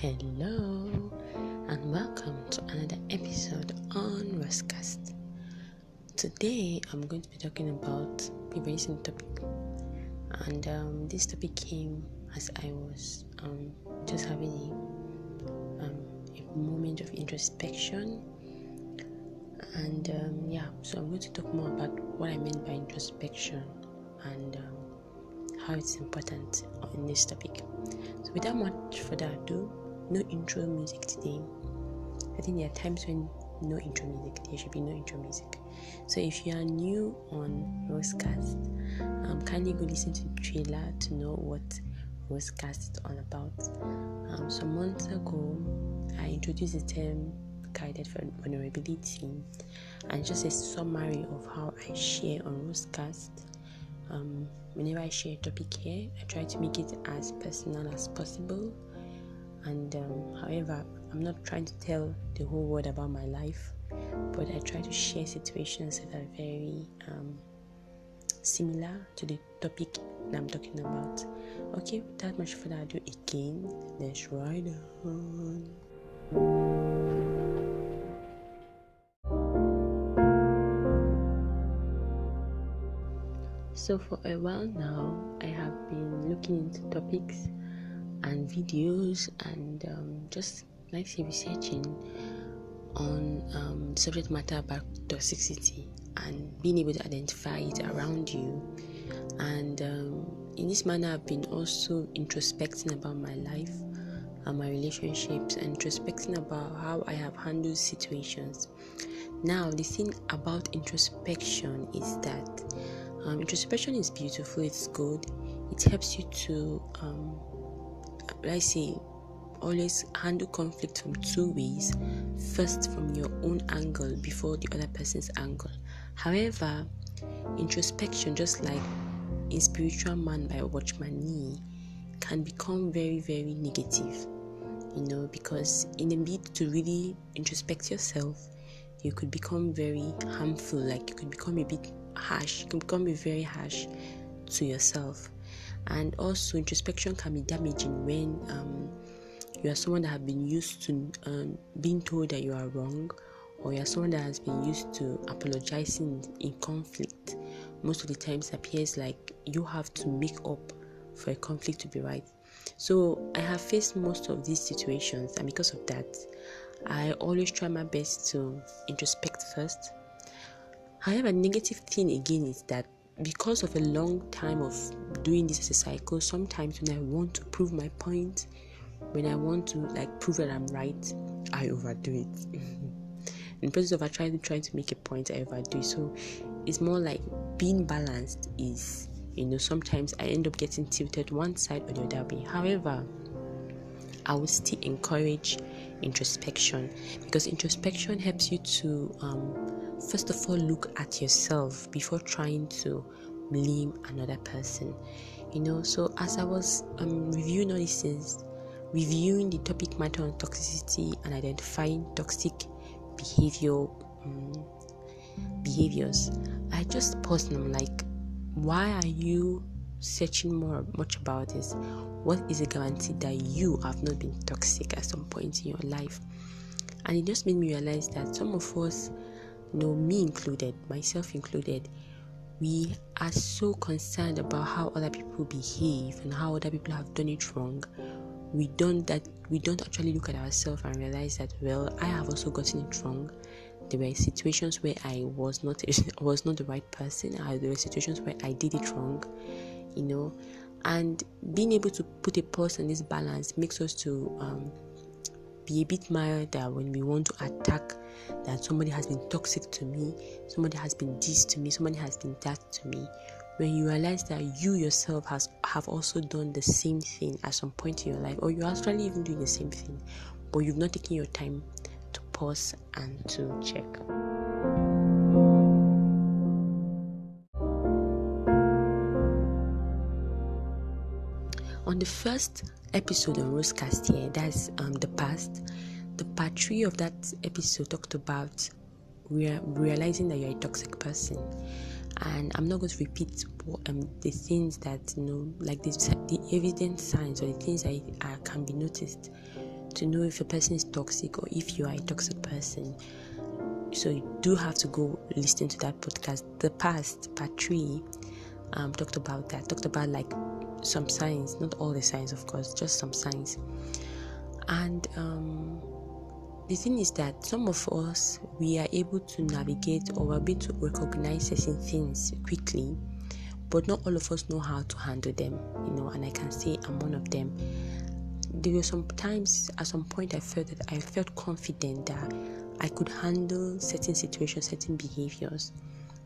Hello and welcome to another episode on Roscast. Today I'm going to be talking about a very recent topic, and this topic came as I was just having a moment of introspection, and so I'm going to talk more about what I meant by introspection and how it's important in this topic. So without much further ado, no intro music today. I think there are times when no intro music, there should be no intro music. So if you are new on Rosecast, kindly go listen to the trailer to know what Rosecast is all about. Some months ago, I introduced the term guided vulnerability, and just a summary of how I share on Rosecast. Whenever I share a topic here, I try to make it as personal as possible. And however, I'm not trying to tell the whole world about my life, but I try to share situations that are very similar to the topic that I'm talking about. Okay, without much further ado, again, let's ride on. So for a while now, I have been looking into topics and videos and just like researching on subject matter about toxicity and being able to identify it around you. And in this manner, I've been also introspecting about my life and my relationships, and introspecting about how I have handled situations. Now, the thing about introspection is that introspection is beautiful, it's good, it helps you to always handle conflict from two ways. First, from your own angle before the other person's angle. However, introspection, just like in Spiritual Man by Watchman Nee, can become very, very negative, because in the bid to really introspect yourself, you could become very harmful, like you could become a bit harsh, you can become very harsh to yourself. And also, introspection can be damaging when you are someone that has been used to being told that you are wrong, or you are someone that has been used to apologizing in conflict. Most of the times it appears like you have to make up for a conflict to be right. So I have faced most of these situations, and because of that, I always try my best to introspect first. However, the negative thing again is that because of a long time of doing this as a cycle, sometimes when I want to prove my point, when I want to prove that I'm right, I overdo it. In the process of trying to make a point, I overdo it. So it's more like being balanced is, sometimes I end up getting tilted one side or the other way. However, I would still encourage introspection, because introspection helps you to first of all look at yourself before trying to blame another person. So as I was reviewing all these things, reviewing the topic matter on toxicity and identifying toxic behaviors, I just paused and I'm like, why are you searching much about this? What is a guarantee that you have not been toxic at some point in your life? And it just made me realize that some of us, me included, myself included, we are so concerned about how other people behave and how other people have done it wrong. We don't actually look at ourselves and realize that, well, I have also gotten it wrong. There were situations where I was not the right person. There were situations where I did it wrong, and being able to put a pause on this balance makes us to be a bit milder when we want to attack that somebody has been toxic to me, somebody has been this to me, somebody has been that to me. When you realize that you yourself have also done the same thing at some point in your life, or you're actually even doing the same thing, but you've not taken your time to pause and to check. On the first episode on Rosecast here, that's the part 3 of that episode talked about realizing that you're a toxic person. And I'm not going to repeat the things that, like the evident signs or the things that can be noticed to know if a person is toxic or if you are a toxic person. So you do have to go listen to that podcast. The past, part 3, talked about that. Talked about like some signs, not all the signs, of course, just some signs. And the thing is that some of us, we are able to navigate or we're able to recognize certain things quickly, but not all of us know how to handle them, and I can say I'm one of them. There were some times, at some point, I felt confident that I could handle certain situations, certain behaviors.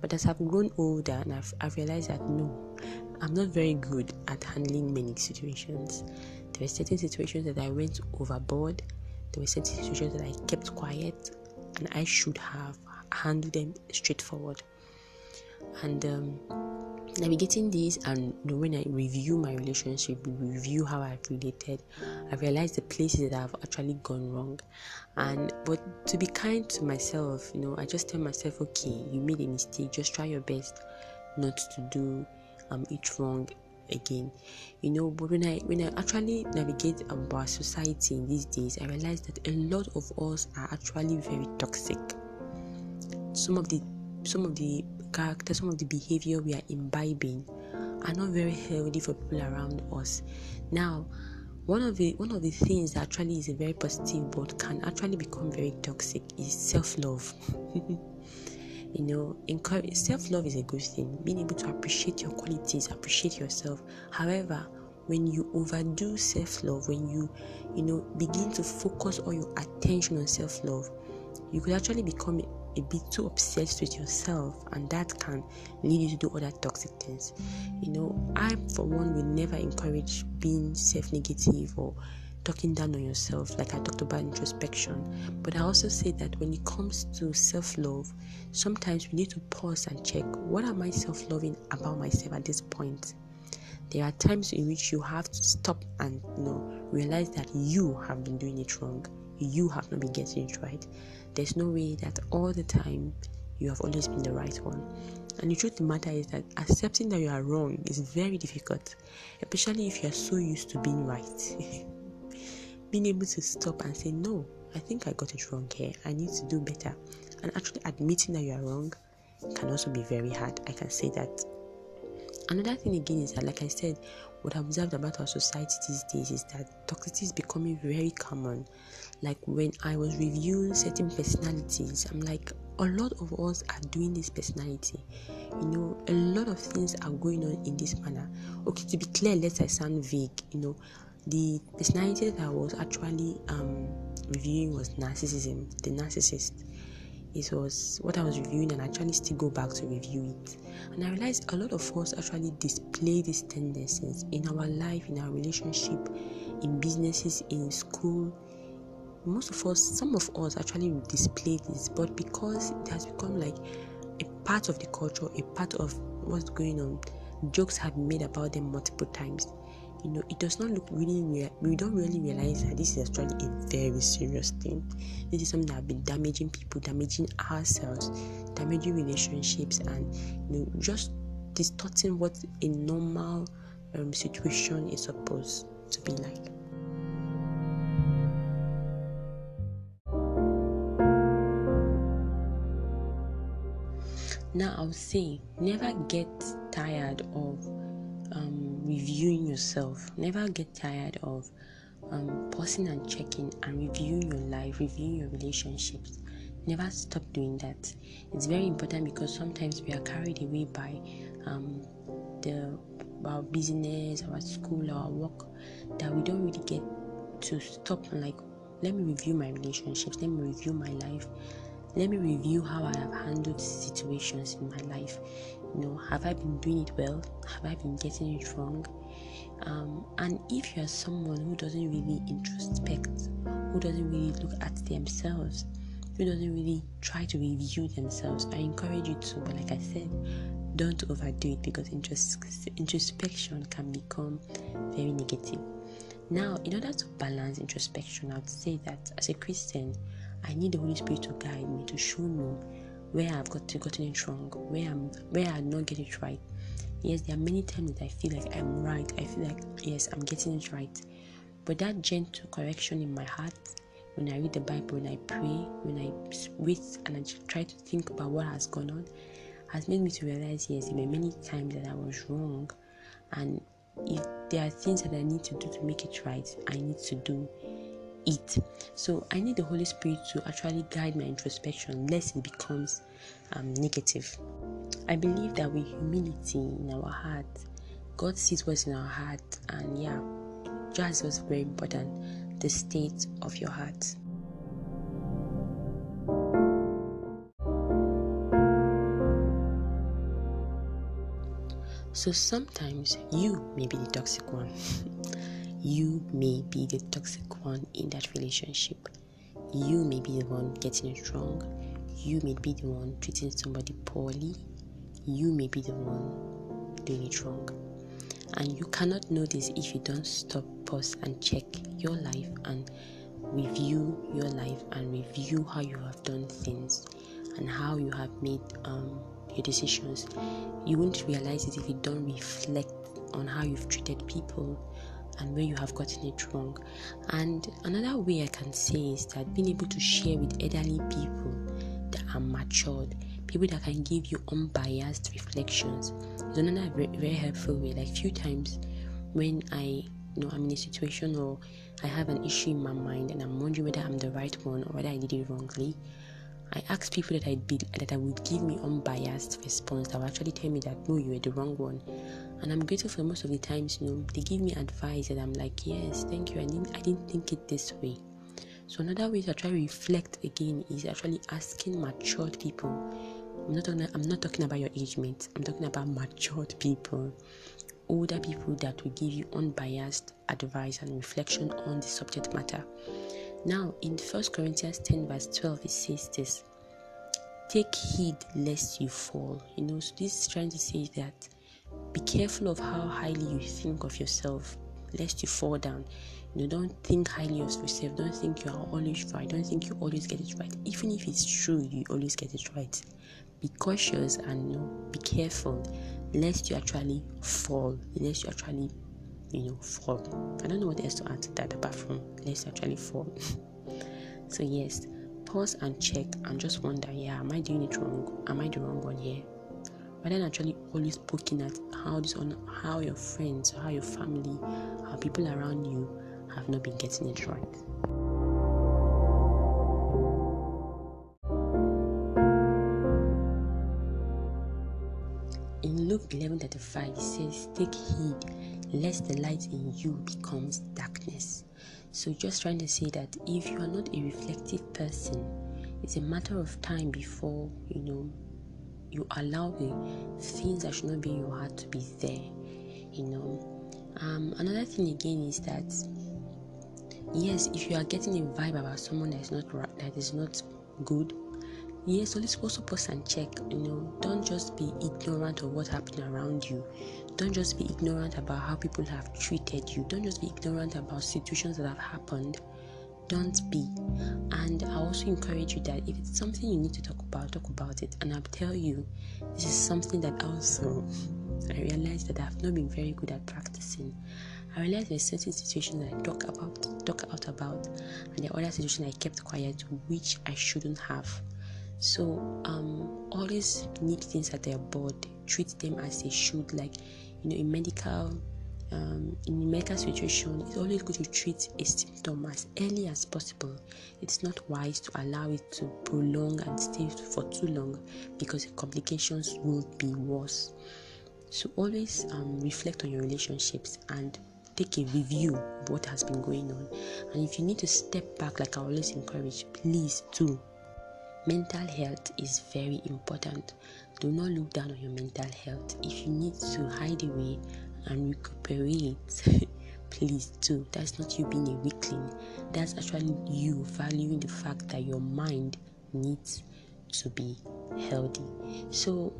But as I've grown older, and I've realized that no, I'm not very good at handling many situations. There were certain situations that I went overboard. There were certain situations that I kept quiet, and I should have handled them straightforward. And navigating this, and when I review my relationship, review how I've related, I realized the places that I've actually gone wrong. But to be kind to myself, I just tell myself, okay, you made a mistake, just try your best not to do it wrong again. But when I actually navigate our society in these days, I realize that a lot of us are actually very toxic. Some of the character, some of the behavior we are imbibing are not very healthy for people around us. Now, one of the things that actually is a very positive but can actually become very toxic is self-love. Self-love is a good thing. Being able to appreciate your qualities, appreciate yourself. However, when you overdo self-love, when you begin to focus all your attention on self-love, you could actually become a bit too obsessed with yourself, and that can lead you to do other toxic things. I for one will never encourage being self-negative or talking down on yourself, like I talked about introspection. But I also say that when it comes to self-love, sometimes we need to pause and check, what am I self-loving about myself at this point? There are times in which you have to stop and realize that you have been doing it wrong. You have not been getting it right. There's no way that all the time you have always been the right one. And the truth of the matter is that accepting that you are wrong is very difficult, especially if you are so used to being right. Being able to stop and say, no, I think I got it wrong here. I need to do better. And actually admitting that you are wrong can also be very hard. I can say that. Another thing again is that, like I said, what I've observed about our society these days is that toxicity is becoming very common. Like when I was reviewing certain personalities, I'm like, a lot of us are doing this personality. A lot of things are going on in this manner. Okay, to be clear, lest I sound vague, the personality that I was actually reviewing was narcissism, the narcissist. It was what I was reviewing, and I actually still go back to review it. And I realized a lot of us actually display these tendencies in our life, in our relationship, in businesses, in school. Some of us actually display this, but because it has become like a part of the culture, a part of what's going on, jokes have been made about them multiple times. It does not look really real. We don't really realize that this is actually a very serious thing. This is something that has been damaging people, damaging ourselves, damaging relationships, and just distorting what a normal situation is supposed to be like. Now, I would say never get tired of reviewing yourself. Never get tired of pausing and checking and reviewing your life, reviewing your relationships. Never stop doing that. It's very important because sometimes we are carried away by our business, our school, our work, that we don't really get to stop and let me review my relationships, let me review my life, let me review how I have handled situations in my life. Have I been doing it well? Have I been getting it wrong? And if you are someone who doesn't really introspect, who doesn't really look at themselves, who doesn't really try to review themselves, I encourage you to. But like I said, don't overdo it, because introspection can become very negative. Now, in order to balance introspection, I would say that as a Christian, I need the Holy Spirit to guide me, to show me where I've gotten it wrong, where I not get it right. Yes, there are many times that I feel like I'm right. I feel like, yes, I'm getting it right. But that gentle correction in my heart, when I read the Bible, when I pray, when I wait and I try to think about what has gone on, has made me to realize, yes, there were many times that I was wrong, and if there are things that I need to do to make it right, I need to do it. So I need the Holy Spirit to actually guide my introspection, lest it becomes negative. I believe that with humility in our heart, God sees what's in our heart, and just was very important, the state of your heart. So sometimes you may be the toxic one. You may be the toxic one in that relationship. You may be the one getting it wrong. You may be the one treating somebody poorly. You may be the one doing it wrong. And you cannot know this if you don't stop, pause, and check your life and review your life and review how you have done things and how you have made your decisions. You won't realize it if you don't reflect on how you've treated people and where you have gotten it wrong. And another way I can say is that being able to share with elderly people that are matured, people that can give you unbiased reflections, is another very, very helpful way. Like few times when I'm in a situation or I have an issue in my mind and I'm wondering whether I'm the right one or whether I did it wrongly, I ask people that would give me unbiased response, that will actually tell me that no, you were the wrong one. And I'm grateful for most of the times, they give me advice and I'm like, yes, thank you, I didn't think it this way. So another way to try to reflect again is actually asking matured people. I'm not talking about your age mates, I'm talking about matured people, older people that will give you unbiased advice and reflection on the subject matter. Now, in 1 Corinthians 10 verse 12, it says this: take heed lest you fall. So this is trying to say that be careful of how highly you think of yourself, lest you fall down. Don't think highly of yourself. Don't think you are always right. Don't think you always get it right. Even if it's true, you always get it right. Be cautious and be careful, lest you actually fall. Lest you actually fall. I don't know what else to add to that apart from let's actually fall. So yes, pause and check and just wonder, am I doing it wrong? Am I the wrong one here? Rather than actually always poking at how your friends, how your family, how people around you have not been getting it right. In Luke 11:35, it says, take heed lest the light in you becomes darkness. So just trying to say that if you are not a reflective person, it's a matter of time before you allow the things that should not be in your heart to be there. Another thing again is that yes, if you are getting a vibe about someone that is not good, yes, also pause and check. Don't just be ignorant of what's happening around you. Don't just be ignorant about how people have treated you. Don't just be ignorant about situations that have happened. Don't be. And I also encourage you that if it's something you need to talk about it. And I'll tell you, this is something that also I realized that I've not been very good at practicing. I realized there's certain situations that I talk out about, and there are other situations I kept quiet, which I shouldn't have. So always nip things at their bud, treat them as they should. Like in a medical situation, it's always good to treat a symptom as early as possible. It's not wise to allow it to prolong and stay for too long, because the complications will be worse. So always reflect on your relationships and take a review of what has been going on. And if you need to step back, like I always encourage, please do. Mental health is very important. Do not look down on your mental health. If you need to hide away and recuperate, please do. That's not you being a weakling. That's actually you valuing the fact that your mind needs to be healthy. So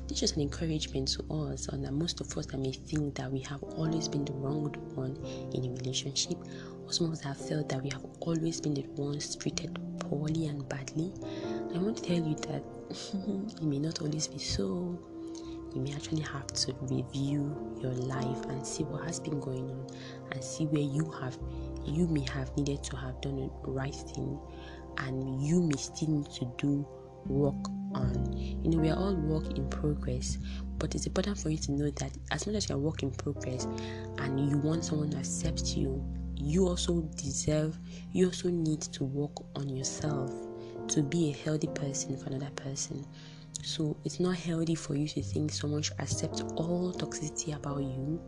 this is an encouragement to us, and most of us that may think that we have always been the wronged one in a relationship, or some of us have felt that we have always been the ones treated poorly and badly. I want to tell you that it may not always be so. you may actually have to review your life and see what has been going on, and see where you may have needed to have done the right thing, and you may still need to do work on. We are all work in progress, but it's important for you to know that as much as you're work in progress and you want someone to accept you, you also need to work on yourself to be a healthy person for another person. So it's not healthy for you to think someone should accept all toxicity about you.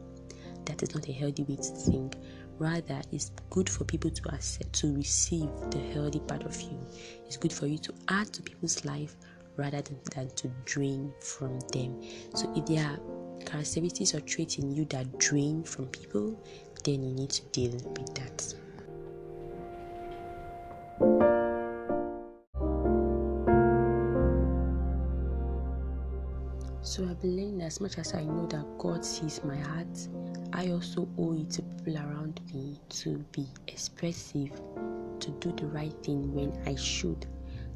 That is not a healthy way to think. Rather, it's good for people to accept, to receive the healthy part of you. It's good for you to add to people's life rather than to drain from them. So if there are characteristics or traits in you that drain from people, then you need to deal with that. So I've learned, as much as I know that God sees my heart, I also owe it to people around me to be expressive, to do the right thing when I should,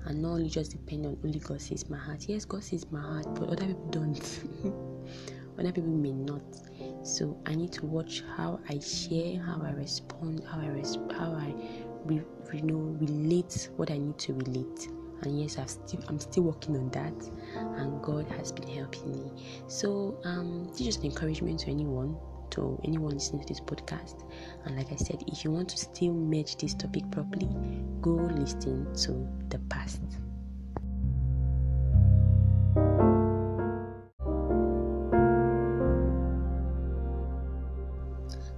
and not only just depend on only God sees my heart. Yes, God sees my heart, but other people don't. Other people may not. So I need to watch how I share, how I respond, how I relate what I need to relate. And yes, I'm still working on that, and God has been helping me. So this is just an encouragement to anyone listening to this podcast. And like I said, if you want to still merge this topic properly, go listen to the past.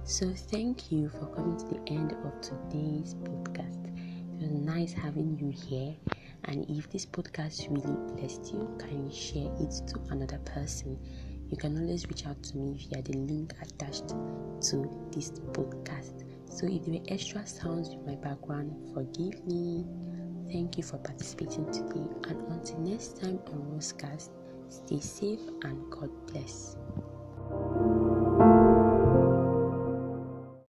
So thank you for coming to the end of today's podcast. It was nice having you here. And if this podcast really blessed you, can you share it to another person? You can always reach out to me via the link attached to this podcast. So if there were extra sounds in my background, forgive me. Thank you for participating today. And until next time on Rosecast, stay safe and God bless.